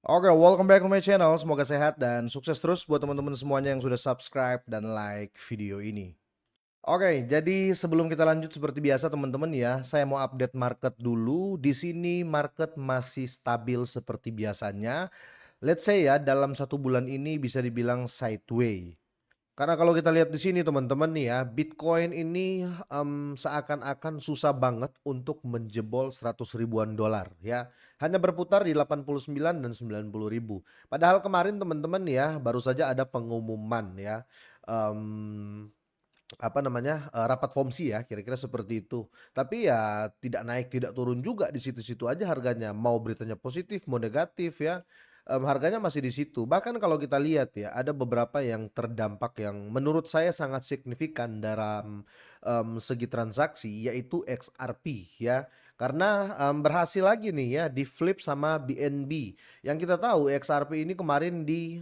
Oke, welcome back to my channel. Semoga sehat dan sukses terus buat teman-teman semuanya yang sudah subscribe dan like video ini. Oke, jadi sebelum kita lanjut seperti biasa teman-teman ya, saya mau update market dulu. Di sini market masih stabil seperti biasanya. Let's say ya, dalam 1 bulan ini bisa dibilang sideway. Karena kalau kita lihat di sini teman-teman nih ya, Bitcoin ini, seakan-akan susah banget untuk menjebol 100 ribuan dolar ya. Hanya berputar di 89 dan 90 ribu. Padahal kemarin teman-teman ya, baru saja ada pengumuman ya, mmm, apa namanya, rapat FOMC ya, kira-kira seperti itu. Tapi ya tidak naik, tidak turun juga di situ-situ aja harganya, mau beritanya positif, mau negatif ya, harganya masih di situ. Bahkan kalau kita lihat ya, ada beberapa yang terdampak yang menurut saya sangat signifikan dalam, segi transaksi, yaitu XRP ya. Karena, berhasil lagi nih ya di-flip sama BNB. Yang kita tahu XRP ini kemarin di,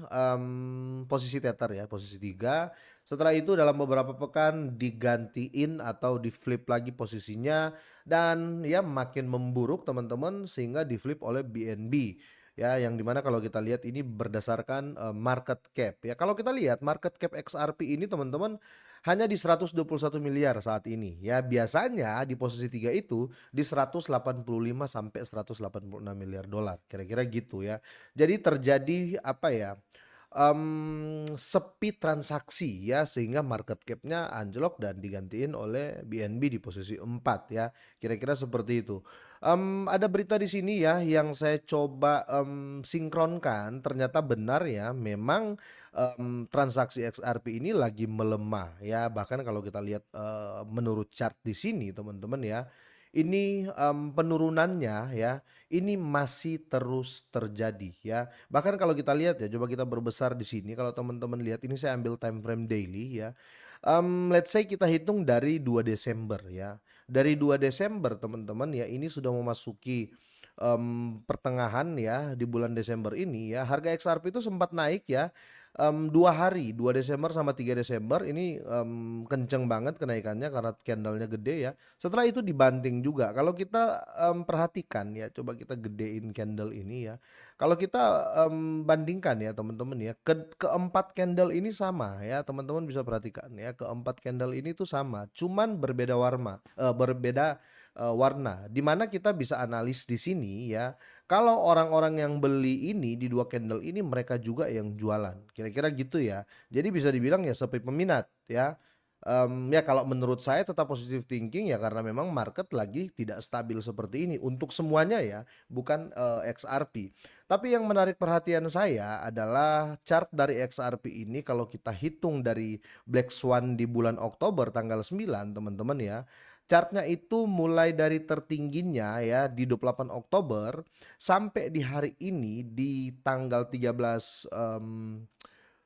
posisi tether ya, posisi 3. Setelah itu dalam beberapa pekan digantiin atau di-flip lagi posisinya dan ya makin memburuk teman-teman sehingga di-flip oleh BNB. Ya, yang dimana kalau kita lihat ini berdasarkan market cap ya. Kalau kita lihat market cap XRP ini teman-teman hanya di 121 miliar saat ini ya. Biasanya di posisi 3 itu di 185 sampai 186 miliar dolar. Kira-kira gitu ya. Jadi terjadi apa ya? Sepi transaksi ya sehingga market cap-nya anjlok dan digantiin oleh BNB di posisi 4 ya, kira-kira seperti itu. Ada berita di sini ya yang saya coba, sinkronkan ternyata benar ya memang, transaksi XRP ini lagi melemah ya bahkan kalau kita lihat, menurut chart di sini teman-teman ya, ini, penurunannya ya, ini masih terus terjadi ya. Bahkan kalau kita lihat ya, coba kita berbesar di sini, kalau teman-teman lihat ini saya ambil time frame daily ya. Let's say kita hitung dari 2 Desember ya. Dari 2 Desember teman-teman ya, ini sudah memasuki, pertengahan ya di bulan Desember ini ya, harga XRP itu sempat naik ya, 2 hari, 2 Desember sama 3 Desember ini, kenceng banget kenaikannya karena candlenya gede ya. Setelah itu dibanting juga. Kalau kita, perhatikan ya, coba kita gedein candle ini ya. Kalau kita, bandingkan ya teman-teman ya, keempat candle ini sama ya, teman-teman bisa perhatikan ya, keempat candle ini tuh sama, cuman berbeda warna, warna. Di mana kita bisa analis di sini ya, kalau orang-orang yang beli ini di 2 candle ini mereka juga yang jualan, kira-kira gitu ya. Jadi bisa dibilang ya sepi peminat ya. Ya kalau menurut saya tetap positive thinking ya karena memang market lagi tidak stabil seperti ini untuk semuanya ya, bukan, XRP. Tapi yang menarik perhatian saya adalah chart dari XRP ini kalau kita hitung dari Black Swan di bulan Oktober tanggal 9 teman-teman ya, chartnya itu mulai dari tertingginya ya di 28 Oktober sampai di hari ini di tanggal 13,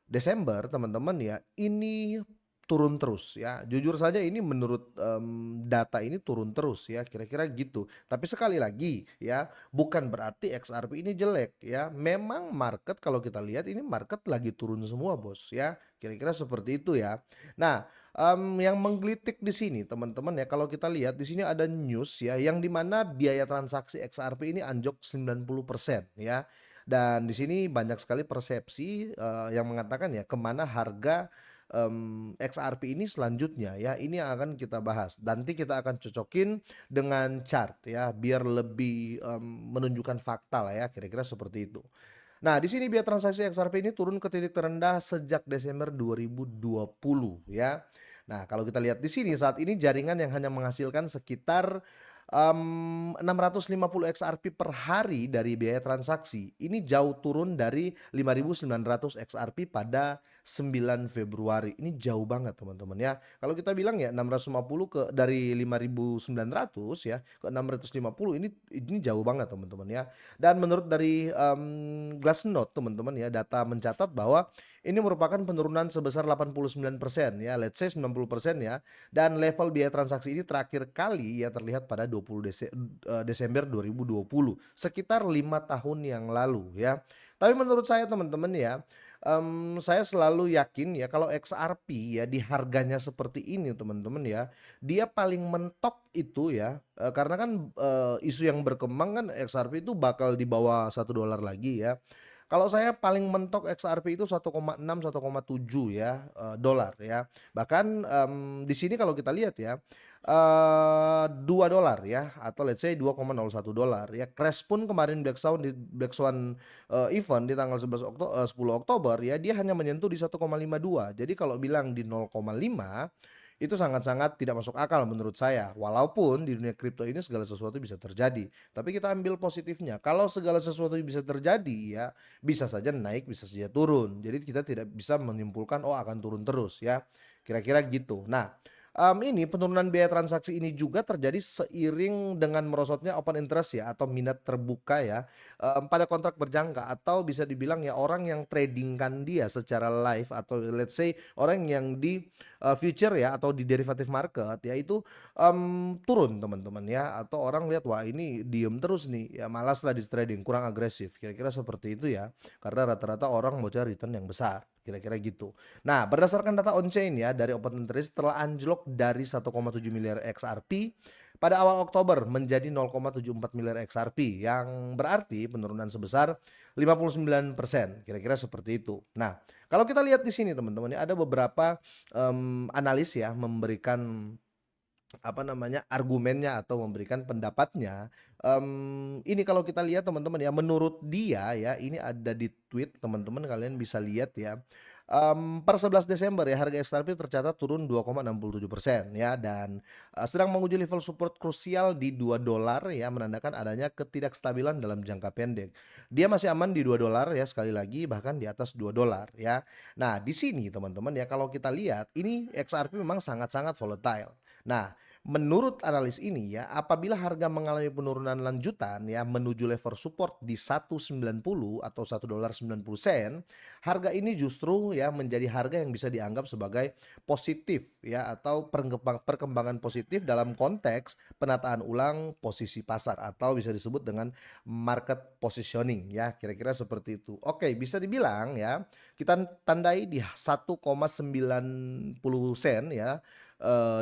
Desember teman-teman ya, ini turun terus ya. Jujur saja ini menurut, data ini turun terus ya, kira-kira gitu. Tapi sekali lagi ya, bukan berarti XRP ini jelek ya. Memang market kalau kita lihat ini market lagi turun semua Bos ya, kira-kira seperti itu ya. Nah, yang menggelitik di sini teman-teman ya, kalau kita lihat di sini ada news ya, yang di mana biaya transaksi XRP ini anjlok 90% ya. Dan di sini banyak sekali persepsi, yang mengatakan ya kemana harga, XRP ini selanjutnya ya, ini yang akan kita bahas. Nanti kita akan cocokin dengan chart ya, biar lebih, menunjukkan fakta lah ya, kira-kira seperti itu. Nah, di sini biaya transaksi XRP ini turun ke titik terendah sejak Desember 2020 ya. Nah, kalau kita lihat di sini saat ini jaringan yang hanya menghasilkan sekitar 650 XRP per hari dari biaya transaksi. Ini jauh turun dari 5.900 XRP pada 9 Februari. Ini jauh banget teman-teman ya. Kalau kita bilang ya 650 ke dari 5.900 ya ke 650 ini jauh banget teman-teman ya. Dan menurut dari, Glassnode teman-teman ya, data mencatat bahwa ini merupakan penurunan sebesar 89% ya, let's say 90% ya, dan level biaya transaksi ini terakhir kali ya terlihat pada 20 Desember 2020, sekitar 5 tahun yang lalu ya. Tapi menurut saya teman-teman ya, Saya selalu yakin ya kalau XRP ya di harganya seperti ini teman-teman ya, dia paling mentok itu ya, karena kan, isu yang berkembang kan XRP itu bakal di bawah $1 lagi ya. Kalau saya paling mentok XRP itu 1,6, 1,7 ya, dolar ya. Bahkan, di sini kalau kita lihat ya, $2 ya atau let's say $2,01 ya. Crash pun kemarin Black Swan, event di tanggal 10 Oktober ya, dia hanya menyentuh di 1,52. Jadi kalau bilang di 0,5 itu sangat-sangat tidak masuk akal menurut saya. Walaupun di dunia kripto ini segala sesuatu bisa terjadi. Tapi kita ambil positifnya. Kalau segala sesuatu bisa terjadi ya, bisa saja naik, bisa saja turun. Jadi kita tidak bisa menyimpulkan oh akan turun terus ya. Kira-kira gitu. Nah, ini penurunan biaya transaksi ini juga terjadi seiring dengan merosotnya open interest ya atau minat terbuka ya, pada kontrak berjangka atau bisa dibilang ya orang yang tradingkan dia secara live atau let's say orang yang di, future ya atau di derivative market ya itu, turun teman-teman ya atau orang lihat, "Wah ini diem terus nih," ya malaslah di trading, kurang agresif, kira-kira seperti itu ya. Karena rata-rata orang mau cari return yang besar, kira-kira gitu. Nah, berdasarkan data on-chain ya dari open interest telah anjlok dari 1,7 miliar XRP pada awal Oktober menjadi 0,74 miliar XRP yang berarti penurunan sebesar 59%, kira-kira seperti itu. Nah, kalau kita lihat di sini teman-teman ya ada beberapa, analis ya memberikan apa namanya, argumennya atau memberikan pendapatnya, ini kalau kita lihat teman-teman ya, menurut dia ya, ini ada di tweet teman-teman kalian bisa lihat ya, per 11 Desember ya, harga XRP tercatat turun 2,67% ya dan, sedang menguji level support krusial di $2 ya, menandakan adanya ketidakstabilan dalam jangka pendek. Dia masih aman di $2 ya, sekali lagi bahkan di atas $2 ya. Nah, di sini teman-teman ya, kalau kita lihat ini XRP memang sangat-sangat volatile. Nah, menurut analis ini ya, apabila harga mengalami penurunan lanjutan ya menuju level support di 1,90 atau $1,90, harga ini justru ya menjadi harga yang bisa dianggap sebagai positif ya atau perkembangan positif dalam konteks penataan ulang posisi pasar atau bisa disebut dengan market positioning ya, kira-kira seperti itu. Oke, bisa dibilang ya, kita tandai di 1,90 sen ya,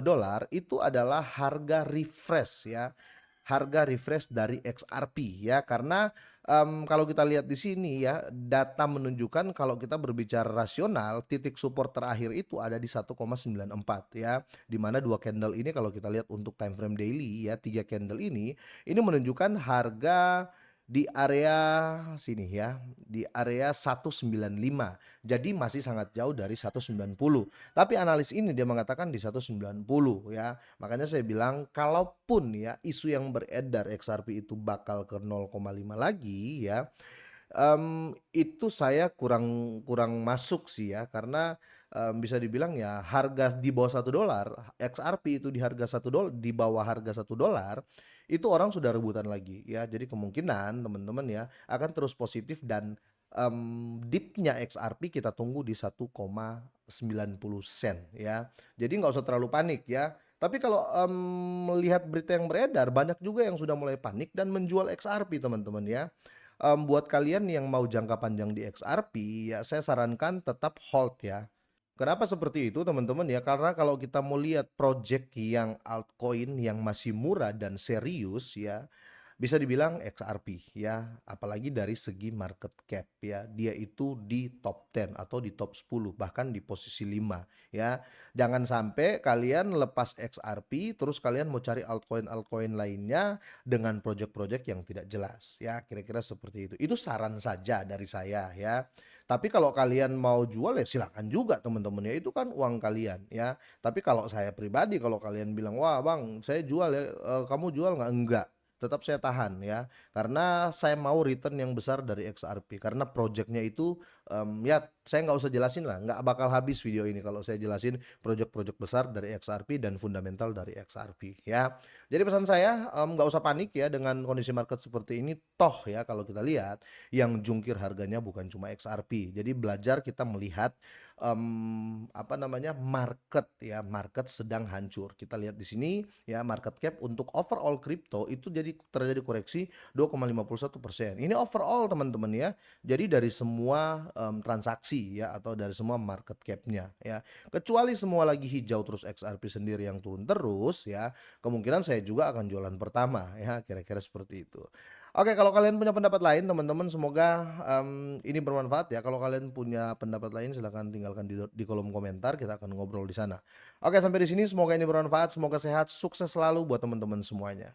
dolar itu adalah harga refresh ya, harga refresh dari XRP ya karena, kalau kita lihat di sini ya data menunjukkan kalau kita berbicara rasional titik support terakhir itu ada di 1,94 ya, di mana 2 candle ini kalau kita lihat untuk time frame daily ya 3 candle ini menunjukkan harga di area sini ya, di area 195. Jadi masih sangat jauh dari 190. Tapi analis ini dia mengatakan di 190 ya. Makanya saya bilang kalaupun ya isu yang beredar XRP itu bakal ke 0,5 lagi ya, itu saya kurang kurang masuk sih ya karena, bisa dibilang ya harga di bawah $1, XRP itu di harga di bawah harga $1, itu orang sudah rebutan lagi ya. Jadi kemungkinan teman-teman ya akan terus positif dan, dip-nya XRP kita tunggu di 1,90 sen ya. Jadi nggak usah terlalu panik ya. Tapi kalau, melihat berita yang beredar banyak juga yang sudah mulai panik dan menjual XRP teman-teman ya. Buat kalian yang mau jangka panjang di XRP, ya saya sarankan tetap hold ya. Kenapa seperti itu teman-teman ya? Karena kalau kita mau lihat project yang altcoin yang masih murah dan serius ya, bisa dibilang XRP ya, apalagi dari segi market cap ya, dia itu di top 10 atau di top 10 bahkan di posisi 5 ya. Jangan sampai kalian lepas XRP terus kalian mau cari altcoin-altcoin lainnya dengan project-project yang tidak jelas ya, kira-kira seperti itu. Itu saran saja dari saya ya. Tapi kalau kalian mau jual ya silakan juga teman-teman ya, itu kan uang kalian ya. Tapi kalau saya pribadi kalau kalian bilang, "Wah Bang saya jual ya," "Kamu jual nggak?" Enggak, tetap saya tahan ya. Karena saya mau return yang besar dari XRP karena project-nya itu, ya saya nggak usah jelasin lah, nggak bakal habis video ini kalau saya jelasin project-project besar dari XRP dan fundamental dari XRP ya. Jadi pesan saya, nggak usah panik ya dengan kondisi market seperti ini, toh ya kalau kita lihat yang jungkir harganya bukan cuma XRP. Jadi belajar kita melihat, apa namanya, market ya, market sedang hancur. Kita lihat di sini ya market cap untuk overall crypto itu jadi terjadi koreksi 2,51%. Ini overall teman-teman ya. Jadi dari semua, transaksi beli ya atau dari semua market cap-nya ya. Kecuali semua lagi hijau terus XRP sendiri yang turun terus ya, kemungkinan saya juga akan jualan pertama ya, kira-kira seperti itu. Oke, kalau kalian punya pendapat lain teman-teman semoga, ini bermanfaat ya. Kalau kalian punya pendapat lain silahkan tinggalkan di kolom komentar, kita akan ngobrol di sana. Oke, sampai di sini semoga ini bermanfaat, semoga sehat, sukses selalu buat teman-teman semuanya.